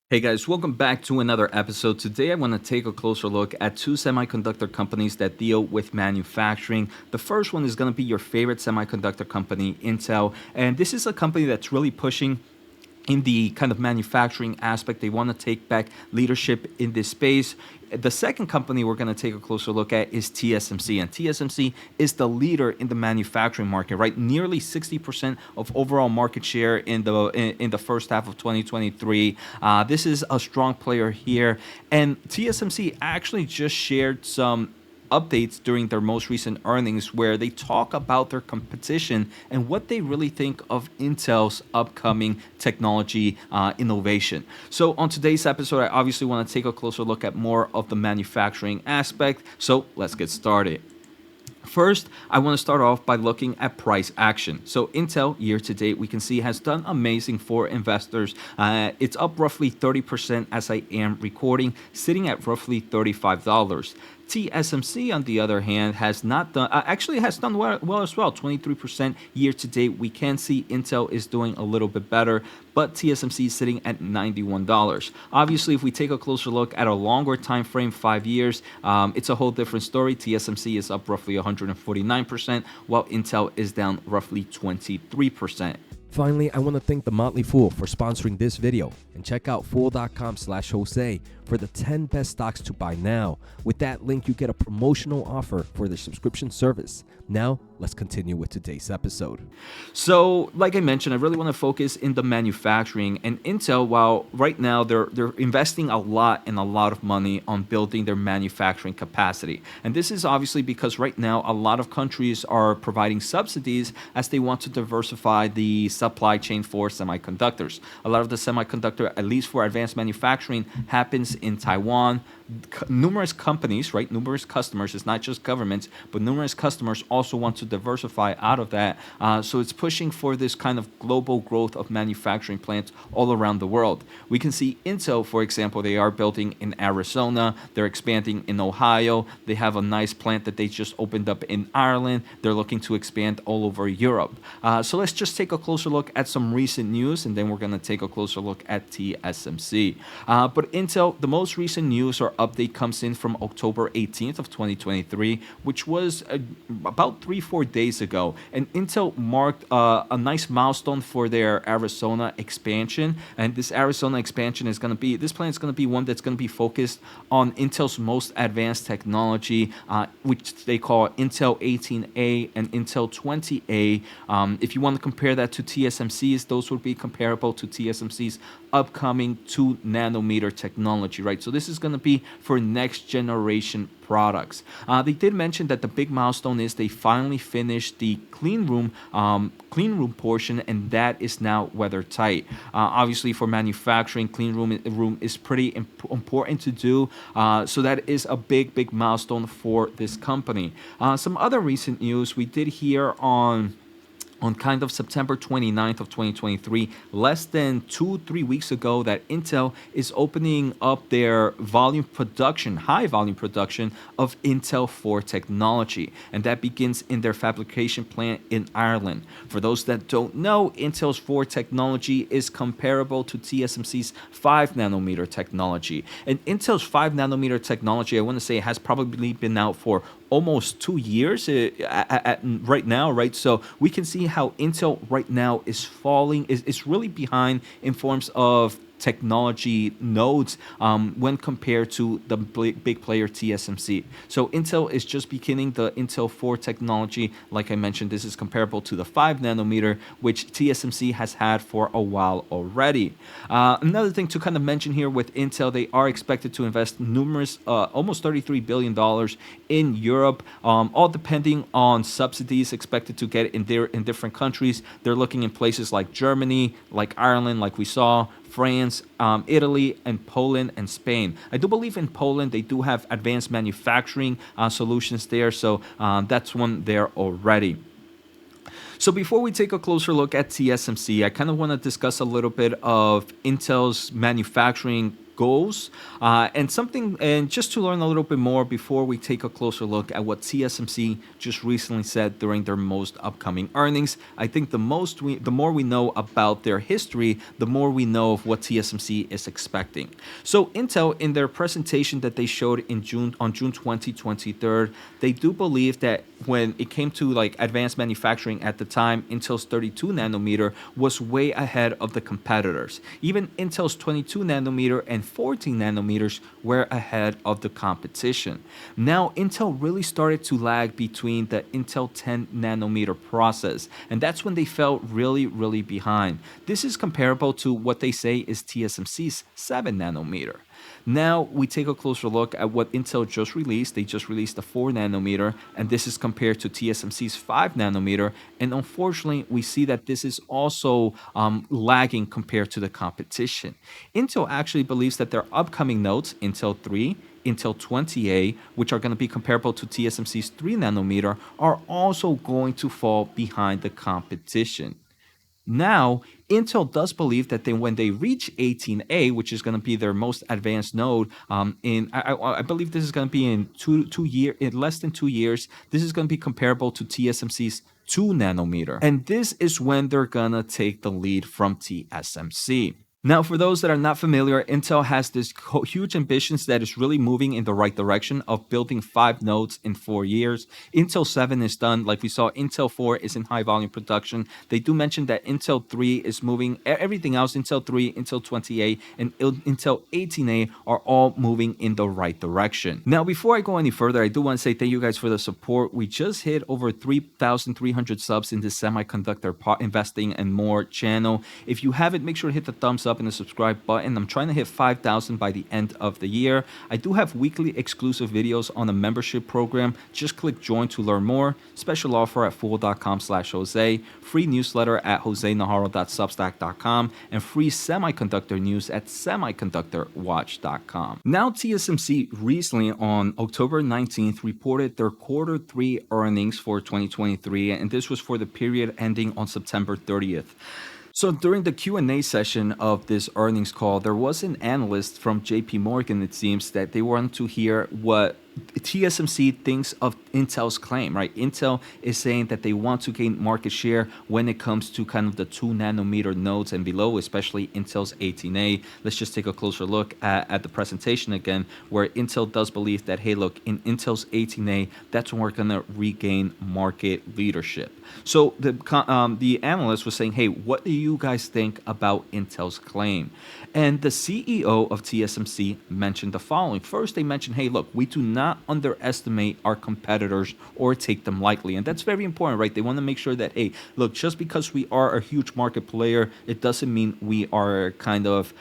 Hey guys, welcome back to another episode. Today I want to take a closer look at two semiconductor companies that deal with manufacturing. The first one is going to be your favorite semiconductor company, Intel, and this is a company that's really pushing in the kind of manufacturing aspect. They want to take back leadership in this space. The second company we're going to take a closer look at is TSMC, and TSMC is the leader in the manufacturing market, right? Nearly 60% of overall market share in the first half of 2023. This is a strong player here, and TSMC actually just shared some updates during their most recent earnings where they talk about their competition and what they really think of Intel's upcoming technology innovation. So on today's episode, I obviously want to take a closer look at more of the manufacturing aspect. So let's get started. First, I want to start off by looking at price action. So Intel year to date, we can see has done amazing for investors. It's up roughly 30% as I am recording, sitting at roughly $35. TSMC, on the other hand, has not done actually has done well as well. 23% year to date. We can see Intel is doing a little bit better, but TSMC is sitting at $91. Obviously, if we take a closer look at a longer time frame, 5 years, it's a whole different story. TSMC is up roughly 149%, while Intel is down roughly 23%. Finally, I want to thank The Motley Fool for sponsoring this video, and check out fool.com/Jose for the 10 best stocks to buy now. With that link, you get a promotional offer for the subscription service. Now, let's continue with today's episode. So, like I mentioned, I really want to focus in the manufacturing, and Intel, while right now they're investing a lot and a lot of money on building their manufacturing capacity. And this is obviously because right now a lot of countries are providing subsidies as they want to diversify the supply chain for semiconductors. A lot of the semiconductor, at least for advanced manufacturing, happens in Taiwan. Numerous companies, right, numerous customers, it's not just governments, but numerous customers also want to diversify out of that. So it's pushing for this kind of global growth of manufacturing plants all around the world. We can see Intel, for example, they are building in Arizona, they're expanding in Ohio, they have a nice plant that they just opened up in Ireland, they're looking to expand all over Europe. So let's just take a closer look at some recent news, and then we're going to take a closer look at TSMC. But Intel, the most recent news or update comes in from October 18th of 2023, which was about 3-4 days ago. And Intel marked a nice milestone for their Arizona expansion. And this Arizona expansion is going to be, this plan is going to be one that's going to be focused on Intel's most advanced technology, which they call Intel 18A and Intel 20A. If you want to compare that to TSMC's, those would be comparable to TSMC's upcoming 2 nanometer technology, right? So this is going to be for next generation products. They did mention that the big milestone is they finally finished the clean room portion, and that is now weather tight. Obviously, for manufacturing, clean room is pretty important to do. So that is a big milestone for this company. Some other recent news we did hear on kind of September 29th of 2023, less than 2-3 weeks ago, that Intel is opening up their high volume production of Intel 4 technology, and that begins in their fabrication plant in Ireland. For those that don't know, Intel's 4 technology is comparable to TSMC's 5 nanometer technology, and Intel's 5 nanometer technology, I want to say, has probably been out for almost 2 years right now, right? So we can see how Intel right now is is really behind in forms of technology nodes when compared to the big player TSMC. So Intel is just beginning the Intel 4 technology. Like I mentioned, this is comparable to the 5 nanometer, which TSMC has had for a while already. Another thing to kind of mention here with Intel, they are expected to invest numerous, almost $33 billion in Europe, all depending on subsidies expected to get in different countries. They're looking in places like Germany, like Ireland, like we saw, France, Italy, and Poland and Spain. I do believe in Poland they do have advanced manufacturing solutions there, so that's one there already. So before we take a closer look at TSMC, I kind of want to discuss a little bit of Intel's manufacturing goals, and just to learn a little bit more before we take a closer look at what TSMC just recently said during their most upcoming earnings. I think the more we know about their history, the more we know of what TSMC is expecting. So Intel, in their presentation that they showed in June 2023, they do believe that when it came to like advanced manufacturing at the time, Intel's 32 nanometer was way ahead of the competitors. Even Intel's 22 nanometer and 14 nanometers were ahead of the competition. Now, Intel really started to lag between the Intel 10 nanometer process, and that's when they fell really, really behind. This is comparable to what they say is TSMC's 7 nanometer. Now we take a closer look at what Intel just released. They just released a 4 nanometer, and this is compared to TSMC's 5 nanometer. And unfortunately, we see that this is also lagging compared to the competition. Intel actually believes that their upcoming nodes, Intel 3, Intel 20A, which are going to be comparable to TSMC's 3 nanometer, are also going to fall behind the competition. Now, Intel does believe that when they reach 18A, which is going to be their most advanced node, I believe this is going to be in less than 2 years. This is going to be comparable to TSMC's 2 nanometer, and this is when they're gonna take the lead from TSMC. Now, for those that are not familiar, Intel has this huge ambitions that is really moving in the right direction of building 5 nodes in 4 years. Intel 7 is done. Like we saw, Intel 4 is in high volume production. They do mention that Intel 3 is moving. Everything else, Intel 3, Intel 20A, and Intel 18A are all moving in the right direction. Now, before I go any further, I do want to say thank you guys for the support. We just hit over 3,300 subs in the Semiconductor Investing and More channel. If you haven't, make sure to hit the thumbs up and the subscribe button. I'm trying to hit 5,000 by the end of the year. I do have weekly exclusive videos on a membership program. Just click join to learn more. Special offer at fool.com/Jose, free newsletter at josenaharo.substack.com, and free semiconductor news at semiconductorwatch.com. Now, TSMC recently on October 19th reported their quarter 3 earnings for 2023, and this was for the period ending on September 30th. So during the Q&A session of this earnings call, there was an analyst from JP Morgan, it seems, that they wanted to hear what TSMC thinks of Intel's claim, right? Intel is saying that they want to gain market share when it comes to kind of the 2 nanometer nodes and below, especially Intel's 18A. Let's just take a closer look at the presentation again, where Intel does believe that, hey, look, in Intel's 18A, that's when we're going to regain market leadership. So the analyst was saying, hey, what do you guys think about Intel's claim? And the CEO of TSMC mentioned the following. First, they mentioned, hey, look, we do not underestimate our competitors or take them lightly. And that's very important, right? They want to make sure that, hey, look, just because we are a huge market player, it doesn't mean we are kind of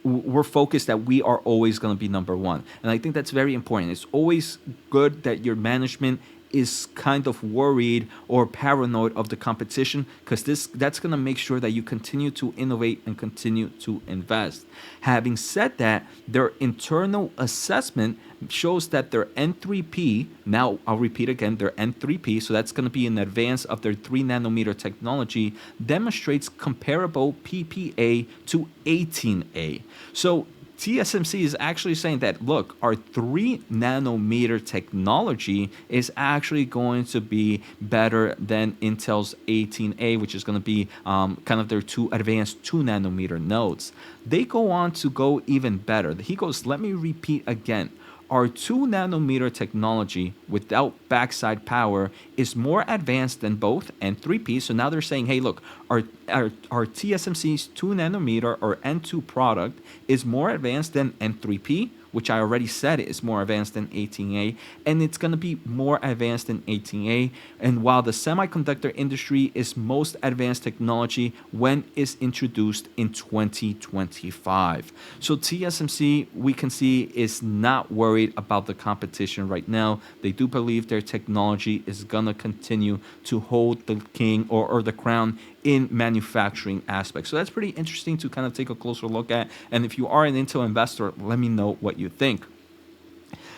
we're focused that we are always going to be number one. And I think that's very important. It's always good that your management is kind of worried or paranoid of the competition, because that's going to make sure that you continue to innovate and continue to invest. Having said that, their internal assessment shows that their N3P, now I'll repeat again, their N3P, so that's going to be in advance of their 3 nanometer technology, demonstrates comparable PPA to 18A. So TSMC is actually saying that, look, our 3 nanometer technology is actually going to be better than Intel's 18A, which is going to be kind of their 2 advanced 2 nanometer nodes. They go on to go even better. He goes, let me repeat again. Our 2 nanometer technology without backside power is more advanced than both N3P. So now they're saying, hey, look, our TSMC's 2 nanometer or N2 product is more advanced than N3P, which I already said is more advanced than 18A, and it's going to be more advanced than 18A. And while the semiconductor industry is most advanced technology when it's introduced in 2025. So TSMC, we can see, is not worried about the competition right now. They do believe their technology is going to continue to hold the king or the crown in manufacturing aspects. So that's pretty interesting to kind of take a closer look at. And if you are an Intel investor, let me know what you think.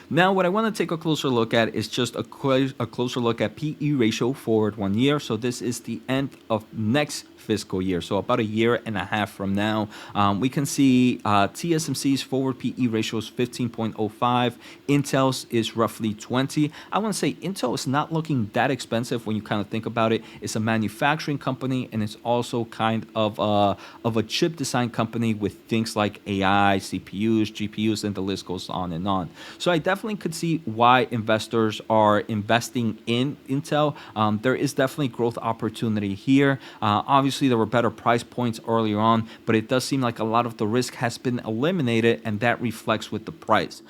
Now, what I want to take a closer look at is just a closer look at PE ratio forward 1 year. So this is the end of next fiscal year. So about a year and a half from now, we can see TSMC's forward PE ratio is 15.05. Intel's is roughly 20. I want to say Intel is not looking that expensive when you kind of think about it. It's a manufacturing company, and it's also kind of a chip design company with things like AI, CPUs, GPUs, and the list goes on and on. So I definitely could see why investors are investing in Intel. There is definitely growth opportunity here. Obviously, there were better price points earlier on, but it does seem like a lot of the risk has been eliminated, and that reflects with the price.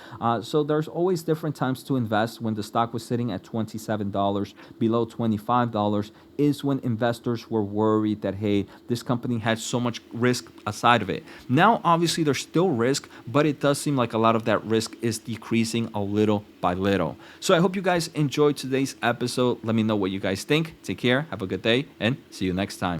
So there's always different times to invest. When the stock was sitting at $27, below $25, is when investors were worried that, hey, this company had so much risk aside of it. Now, obviously, there's still risk, but it does seem like a lot of that risk is decreasing a little by little. So I hope you guys enjoyed today's episode. Let me know what you guys think. Take care, have a good day, and see you next time.